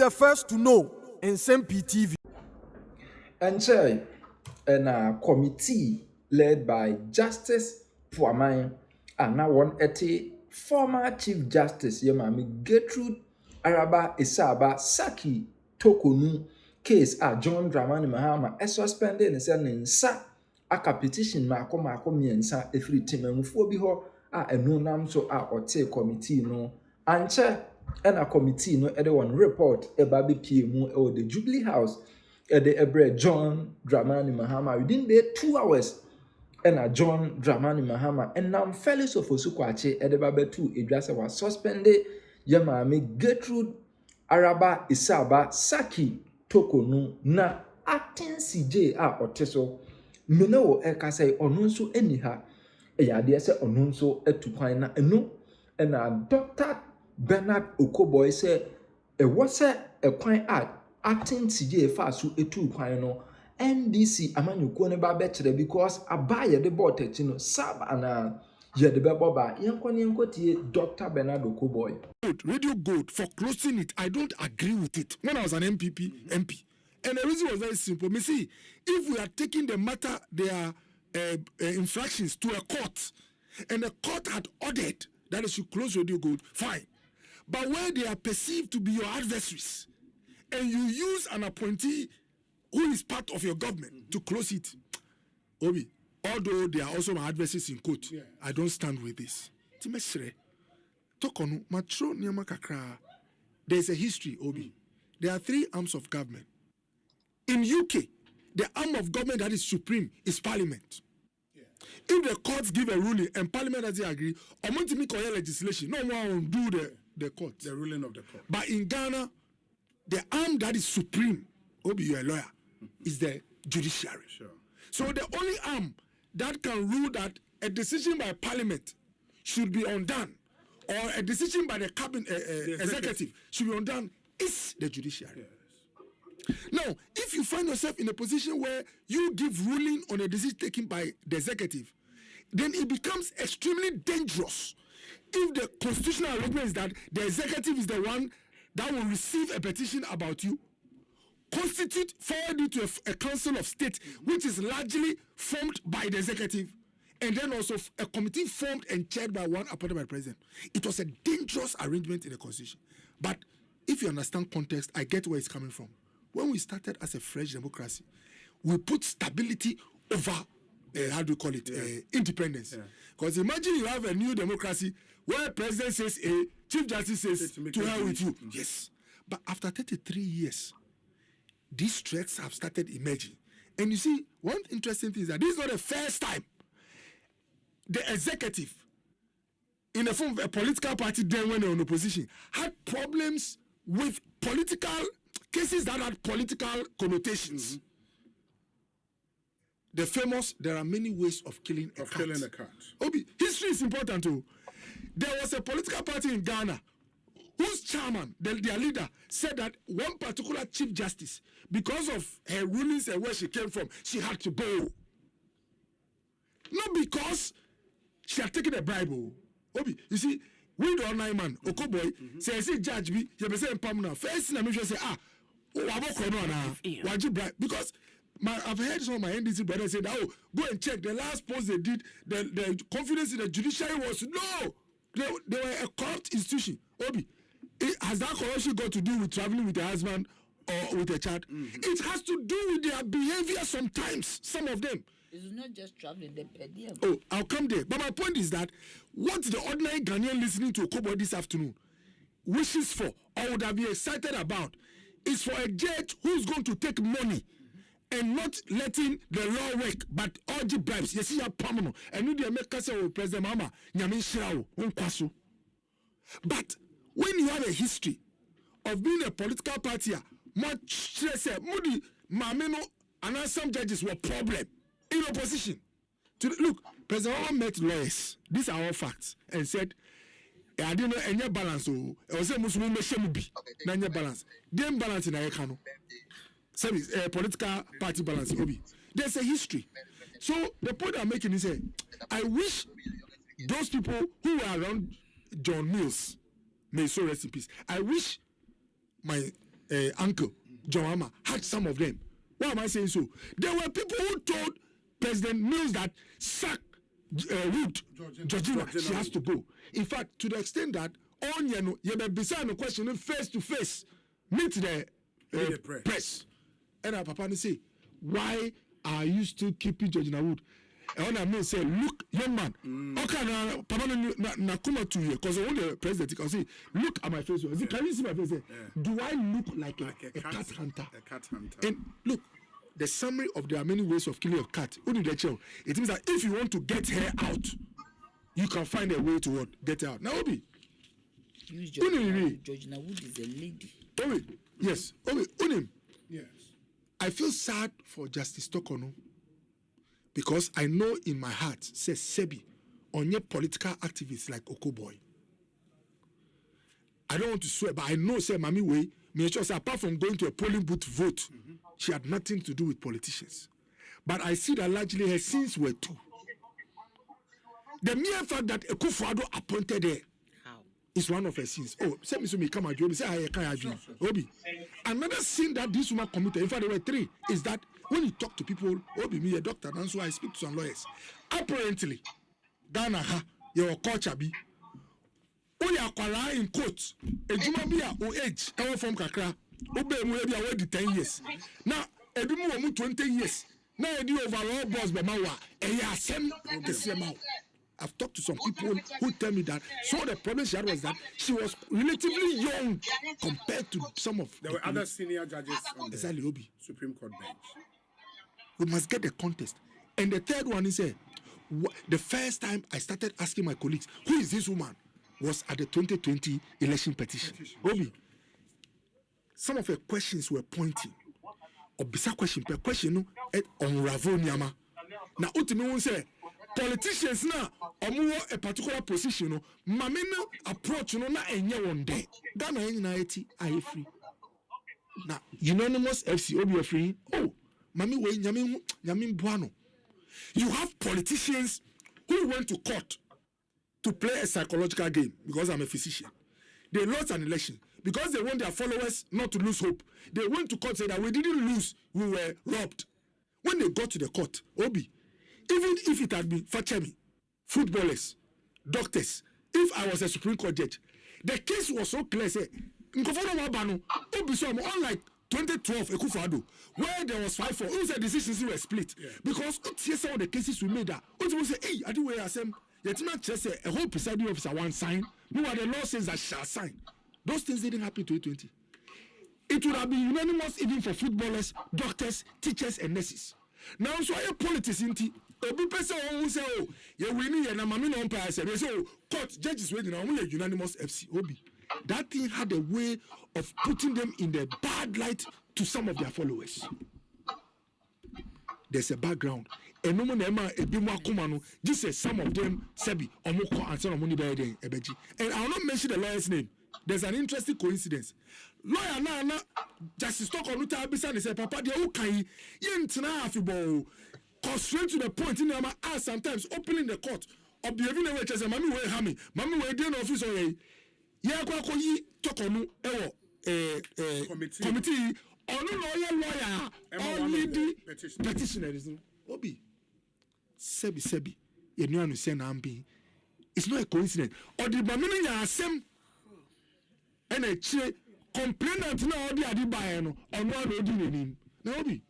the first to know Nsem-Pii TV. And a committee led by Justice Puamai and now one former Chief Justice Yemami Gertrude Araba Isaba Saki Tokonu case John Dramani Mahama suspended and said nsa aka petition mako miensa every team and bi ho eno nam so ote committee no anche and a committee no one report eba be pie mu the Jubilee House the Ebre John Dramani Mahama within the 2 hours and a John Dramani Mahama and now fellows of Osukwache at the Babetu Idrasa was suspended Yamami Gertrude Araba Isaba Saki Tokonu na acting CJ Oteso Mino Eka say onunso eniha Eyade say onunso etukwan na enu and a Dr. Bernard Okoe say e was a kwan acting CJ fasu etu kwan no NDC amanyuko ne ba betre because abaye de board techino sab ana ye de beboba yenkotie Dr. Bernard Okoe. Radio Gold for closing it. I don't agree with it. When I was an MP, and the reason was very simple. Me see, if we are taking the matter, their infractions to a court, and the court had ordered that they should close Radio Gold, fine. But where they are perceived to be your adversaries, and you use an appointee who is part of your government to close it, Obi, although they are also my adversaries in court, I don't stand with this. There's a history, Obi. There are 3 arms of government. In UK, the arm of government that is supreme is Parliament. If the courts give a ruling and Parliament doesn't agree, or want to make legislation, no one will do the court. The ruling of the court. But in Ghana, the arm that is supreme, Obi, you're a lawyer, is the judiciary. Sure. So the only arm that can rule that a decision by Parliament should be undone, or a decision by the cabinet executive should be undone, is the judiciary. Yes. Now, if you find yourself in a position where you give ruling on a decision taken by the executive, then it becomes extremely dangerous. If the constitutional arrangement is that the executive is the one that will receive a petition about you, constitute, forward it to a council of state, which is largely formed by the executive, and then also a committee formed and chaired by one appointed by the president. It was a dangerous arrangement in the constitution. But if you understand context, I get where it's coming from. When we started as a fresh democracy, we put stability over, independence. Because imagine you have a new democracy where president says A, Chief Justice says to hell with you. Yes. But after 33 years, these threats have started emerging. And you see, one interesting thing is that this is not the first time the executive, in the form of a political party then when they were in opposition, had problems with political cases that had political connotations. The famous, there are many ways of killing a cat. Obi, history is important too. There was a political party in Ghana whose chairman, their leader, said that one particular chief justice, because of her rulings and where she came from, she had to bow. Not because she had taken a bribe. Obi, you see, we the online man, Okoe, say, judge me, you say, first thing I make sure say, because I've heard some of my NDC brothers say that, go and check the last post they did, the confidence in the judiciary was no. They were a corrupt institution. Obi, has that corruption got to do with traveling with a husband or with a child? It has to do with their behavior sometimes, some of them. It's not just traveling, they pay them. Oh, I'll come there. But my point is that what the ordinary Ghanaian listening to Okoe this afternoon wishes for or would have been excited about is for a judge who's going to take money and not letting the law work, but all the bribes. You see, you're permanent. And you make President Mama, but when you have a history of being a political party, much stress, Moody, Mameno, and some judges were problem in opposition. Look, President Mama met lawyers. These are all facts, and said, I didn't know any balance. I was a Muslim, no balance. Then balance in Ayakano. Service, political party balance. There's a history. So the point I'm making is, I wish those people who were around John Mills, may so rest in peace. I wish my uncle John Mahama had some of them. Why am I saying so? There were people who told President Mills that sack Ruth Georgina, she has to go. In fact, to the extent that on you be beside the question face to face, meet the press. And our papa say, why are you still keeping Georgina Wood? And I say, look, young man, okay, papa na come to you because I want the president can say, look at my face. Can you see my face? Do I look like a cat hunter? A cat hunter. And look, the summary of there are many ways of killing a cat. It means that if you want to get her out, you can find a way to get her out. Now, Obi. Georgina Wood is a lady. Obi, yes. Obi, Unim. Yes. I feel sad for Justice Tokono because I know in my heart, says Sebi, on your political activists like Okoe. I don't want to swear, but I know, say, Mami Way, me sure, say, apart from going to a polling booth vote, she had nothing to do with politicians. But I see that largely her sins were too. The mere fact that Akufo-Addo appointed her is one of her sins. Oh, say me so me come Obi, say I can't agree. Obi. Another sin that this woman committed, in fact there were three, is that when you talk to people, Obi, me a doctor, and so I speak to some lawyers. Apparently, Ghana your culture be. Oya akwara in quotes. Ejuma bi a o age, ewo from kakra. Obe mu e bi a we di 10 years. Now, ebi mu omu 20 years. Now e di overall boss be ma wa. E ya asem kese ma. I've talked to some people who tell me that some of the problems she had was that she was relatively young compared to some of there were other senior judges on the Supreme Court bench. We must get the context. And the third one is the first time I started asking my colleagues, who is this woman, was at the 2020 election petition. Obi, some of her questions were pointing. Obisa question per question unravel nyama. Now, ultimately, we say politicians now omuwo a particular position no mame no approach no na enye one day Ghana na eti aye free na unanimous FC obi free oh mame we nyame boano. You have politicians who went to court to play a psychological game because I'm a physician. They lost an election because they want their followers not to lose hope. They went to court say that we didn't lose, we were robbed. When they got to the court, Obi, even if it had been Fachemi, footballers, doctors, if I was a Supreme Court judge, the case was so clear. Say, unlike 2012, Akufo-Addo, where there was 5-4, who said decisions were split. Yeah. Because some of the cases we made that, people say, hey, I do where I say, a whole presiding officer one sign, no, the law says that shall sign. Those things didn't happen in 2020. It would have been unanimous even for footballers, doctors, teachers, and nurses. Now, so I politics into obi person who say, oh, you winning and mami no umpire say, they say, oh, court judges waiting now, only a unanimous FC. Obi. That thing had a way of putting them in the bad light to some of their followers. There's a background. And no one just say some of them Sebi Omoko and some money by the Ebeji. And I will not mention the lawyer's name. There's an interesting coincidence. Lawyer na Justice Tokono Tabisa and say, Papa, they okay, yentna afibo. Constrained to the point in our ass sometimes opening the court or behaving away as a mammy way hammy, mammy way dinner office or a Yakwako Tokono committee or no lawyer only the petitioners. Obi Sebi, you know, you say Nambi. It's not a coincidence. Or the Bamini Yasem and a che complainant now, the Adibayano or no other name. Naobi.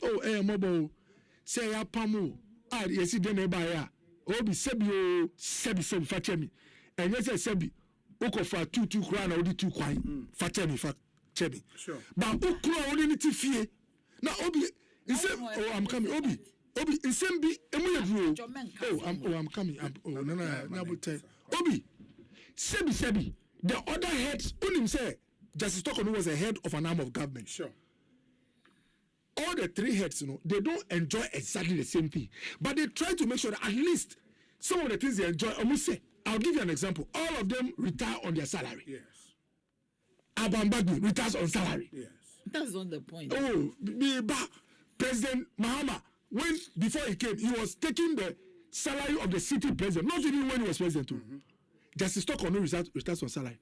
Oh, mobile. Say ya pamu. Yes, he didn't buy ya. Obi Sebi Fachemi. And yes, Sebi. Oko for 2 crown or the 2 coin. Fachemi. Sure. But Okra only need to fear. Now, Obi. Oh, I'm coming. Obi, Nsem-Pii, I'm coming. Obi, Sebi. The other heads, Unim say, Justice Tokono was a head of an arm of government. Sure. All the 3 heads, they don't enjoy exactly the same thing, but they try to make sure that at least some of the things they enjoy. I'll give you an example. All of them retire on their salary. Yes. Abambagui retires on salary. Yes. That's not the point. Oh, President Mahama, before he came, he was taking the salary of the city president, not even when he was president. Justice Tokono retires on salary.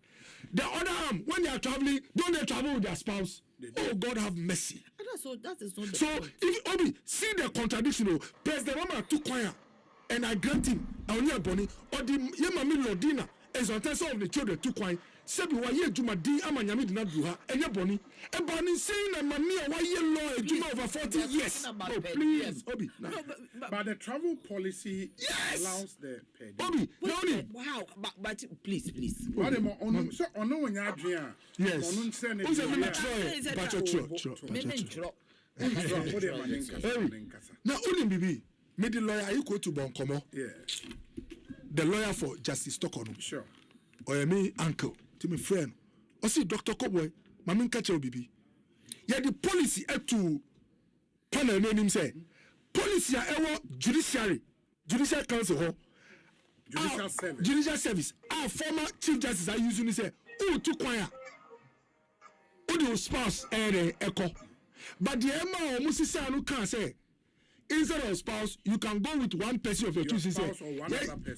The other come when they are traveling, don't they travel with their spouse? Oh, God have mercy. And that is not the So point. if Obi see the contradiction, oh, President Obama took choir and I grant him I only a bonny or the Yemami Lodina as on test of the children took choir. Sebi wa ye juma di ama nyame dina duha enye boni e boni saying na mami wa ye law a juma over 40 years. Oh, please Obi. No, But the travel policy allows the per diem. Obi, no need. wow, but please. What am I on? So on no one adrian. Yes. Who's a minute try? But now only bibi me the lawyer you go to Bonkomo. Yeah. The lawyer for Justice Tokono. Sure. Or me uncle to my friend. Or see Dr. Koboy, Mamin Kacho Bibi. Yeah, the policy to panel name say policy our judiciary council judicial service. Our former chief justice are using say who to choir. Who the spouse echo. But the Emma or Musisa no can say instead of spouse, you can go with one person of your choosing.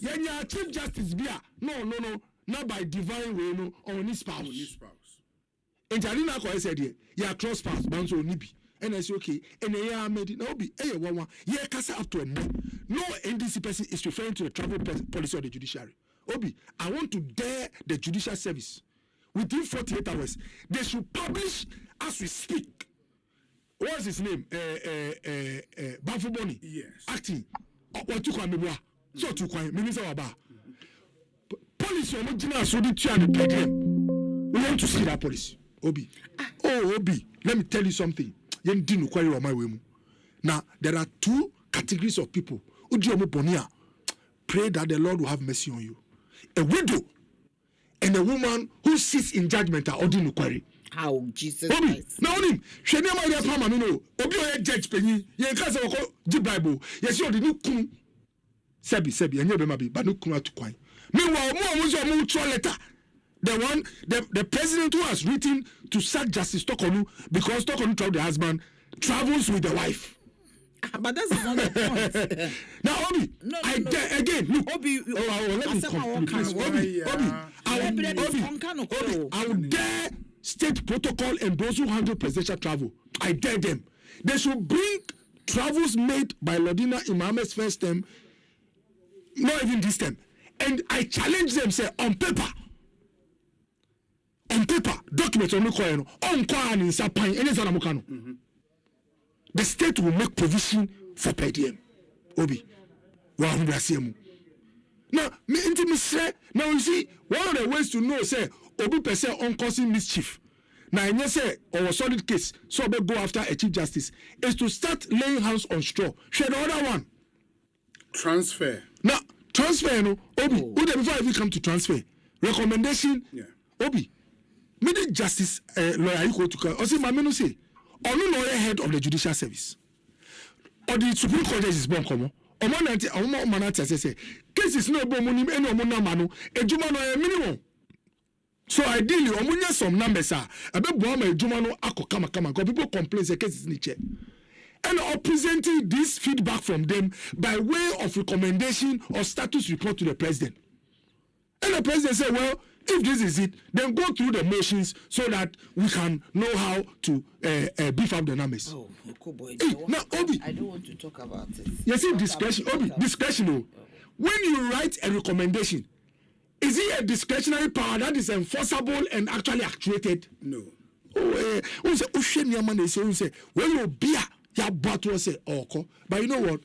Yeah, chief justice bia. No. Not by divine way, no, or any spouse. And I didn't know said here, yeah, cross spouse, bounce on nibi. And I say, okay, and I made it now be a one, yeah, cast up to a no NDC person is referring to the travel policy of the judiciary. Obi, I want to dare the judicial service within 48 hours. They should publish as we speak. What's his name? Bafuboni. Yes. Acting. What to call me? So to call Minister Waba. Policy original so the two and the we want to see that policy. Obi. Oh, Obi, let me tell you something. Now, there are two categories of people. Pray that the Lord will have mercy on you. A widow and a woman who sits in judgment are ordinary query. How Jesus Obi, Christ. now him, she never had a problem, no. Obi, a judge penny, you can't say, the Bible. Yes, you're the new kum. Sebi, and you're maybe, but no kuma to quine. Meanwhile, more was your mutual letter. The president who has written to sack Justice Tokonu because Tokonu traveled the husband travels with the wife. But that's not the point. Now, Obi, again, look. Obi, let me complete. Obi, I will dare state protocol and those who handle presidential travel. I dare them. They should bring travels made by Lodina Imam's first term, not even this term. And I challenge them, say, on paper, documents on the state will make provision for per diem. Obi, now, now you see, one of the ways to know, say, Obi per se on causing mischief. Now, and you say, or a solid case, so they go after a chief justice, is to start laying hands on straw. Share the other one. Transfer. Now, transfer, no, Obi, before I even come to transfer, recommendation, Obi, middle justice lawyer, you go to, or see, my men say, or no lawyer head of the judicial service, or the Supreme Court is born common, or manati say, cases no bomonim, any manu, a jumano minimum. So ideally, omunya some numbers are a bit bomb a jumano ako kama, because people complain the case is niche. And are presenting this feedback from them by way of recommendation or status report to the president. And the president said, well, if this is it, then go through the motions so that we can know how to beef up the numbers. Oh, Boye, now, Obi, I don't want to talk about it. You see, discretion, Obi, discretional. When you write a recommendation, is it a discretionary power that is enforceable and actually actuated? No. Oh, when you beer. But you know what?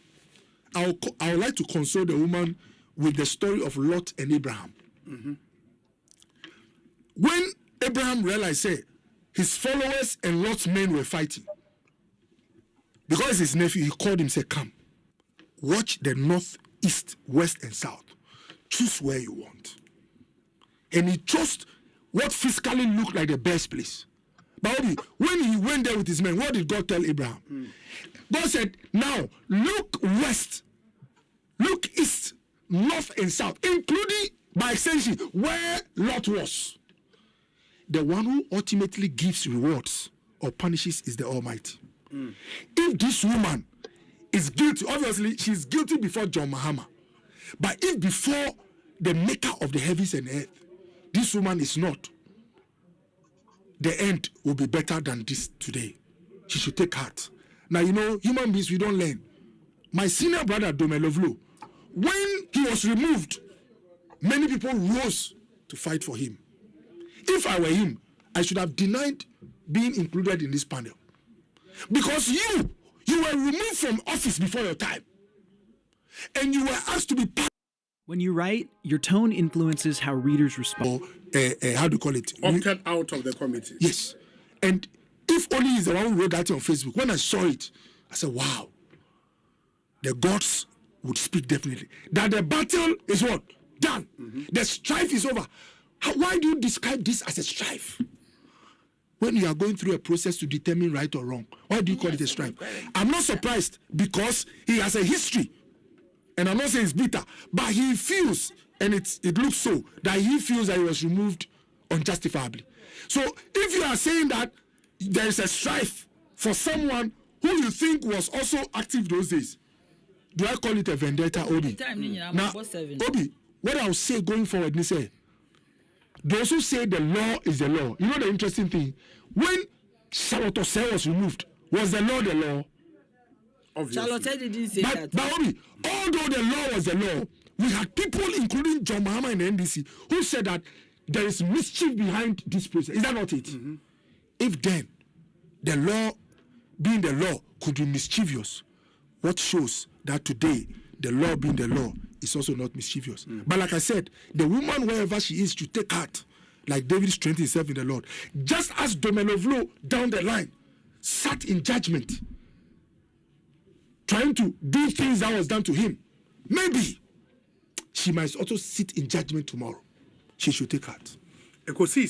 I would like to console the woman with the story of Lot and Abraham. Mm-hmm. When Abraham realized, say, his followers and Lot's men were fighting, because his nephew, he called him, say, come, watch the north, east, west, and south. Choose where you want. And he chose what physically looked like the best place. But when he went there with his men, what did God tell Abraham? God said, now look west, look east, north and south, including by extension where Lot was. The one who ultimately gives rewards or punishes is the Almighty. If this woman is guilty, obviously she's guilty before John Mahama. But if before the maker of the heavens and earth, this woman is not, the end will be better than this today. She should take heart. Now, you know, human beings, we don't learn. My senior brother, Domelovlo, when he was removed, many people rose to fight for him. If I were him, I should have denied being included in this panel. Because you were removed from office before your time. And you were asked to be part. When you write, your tone influences how readers respond. How do you call it? Opted out of the committee. Yes. And if only he's the one who wrote that on Facebook, when I saw it, I said, wow, the gods would speak definitely. That the battle is what? Done. The strife is over. Why do you describe this as a strife? When you are going through a process to determine right or wrong, why do you call it a strife? I'm not surprised because he has a history. And I'm not saying it's bitter, but he feels, and it looks so, that he feels that he was removed unjustifiably. So if you are saying that there is a strife for someone who you think was also active those days, do I call it a vendetta, Obi? Now, Obi, what I'll say going forward is say, those who say the law is the law. You know the interesting thing? When Charlotte Osei was removed, was the law the law? Obviously. Charlotte didn't say that. But Obi, although the law was the law, we had people, including John Mahama and the NDC, who said that there is mischief behind this process. Is that not it? If then the law, being the law, could be mischievous, what shows that today the law being the law is also not mischievous? But like I said, the woman, wherever she is, should take heart, like David strengthened himself in the Lord. Just as Domelovlo down the line sat in judgment, trying to do things that was done to him, maybe she might also sit in judgment tomorrow. She should take heart. Okoe said